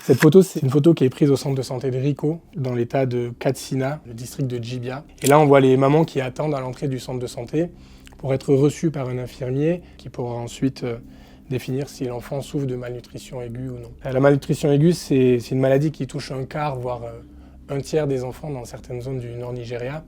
Cette photo, c'est une photo qui est prise au centre de santé de Rico, dans l'état de Katsina, le district de Jibia. Et là, on voit les mamans qui attendent à l'entrée du centre de santé pour être reçues par un infirmier qui pourra ensuite définir si l'enfant souffre de malnutrition aiguë ou non. La malnutrition aiguë, c'est une maladie qui touche un quart, voire un tiers des enfants dans certaines zones du nord Nigeria.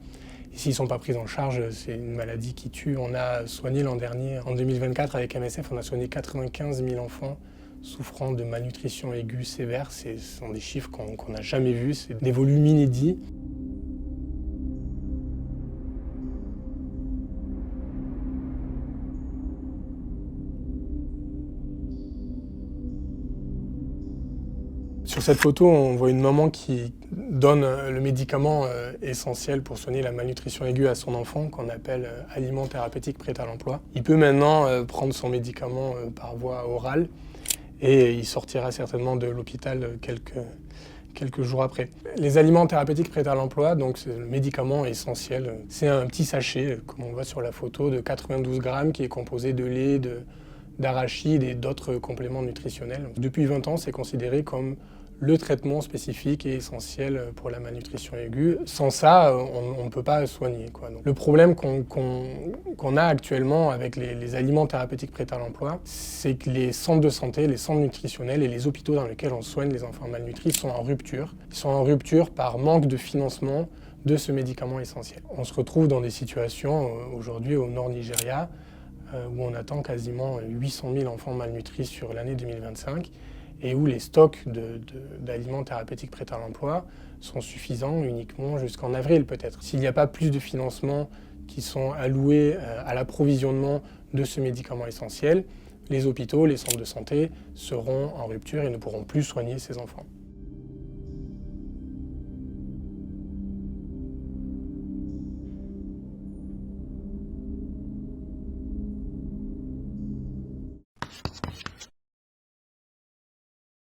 Et s'ils ne sont pas pris en charge, c'est une maladie qui tue. On a soigné l'an dernier, en 2024, avec MSF, on a soigné 95 000 enfants souffrant de malnutrition aiguë sévère. Ce sont des chiffres qu'on n'a jamais vus, c'est des volumes inédits. Sur cette photo, on voit une maman qui donne le médicament essentiel pour soigner la malnutrition aiguë à son enfant, qu'on appelle aliment thérapeutique prêt à l'emploi. Il peut maintenant prendre son médicament par voie orale et il sortira certainement de l'hôpital quelques jours après. Les aliments thérapeutiques prêts à l'emploi, donc c'est le médicament essentiel. C'est un petit sachet, comme on voit sur la photo, de 92 grammes qui est composé de lait, d'arachide et d'autres compléments nutritionnels. Depuis 20 ans, c'est considéré comme le traitement spécifique et essentiel pour la malnutrition aiguë. Sans ça, on ne peut pas soigner, quoi. Donc, le problème qu'on a actuellement avec les aliments thérapeutiques prêts à l'emploi, c'est que les centres de santé, les centres nutritionnels et les hôpitaux dans lesquels on soigne les enfants malnutris sont en rupture. Ils sont en rupture par manque de financement de ce médicament essentiel. On se retrouve dans des situations aujourd'hui au nord Nigeria où on attend quasiment 800 000 enfants malnutris sur l'année 2025 et où les stocks d'aliments thérapeutiques prêts à l'emploi sont suffisants uniquement jusqu'en avril peut-être. S'il n'y a pas plus de financements qui sont alloués à l'approvisionnement de ce médicament essentiel, les hôpitaux, les centres de santé seront en rupture et ne pourront plus soigner ces enfants.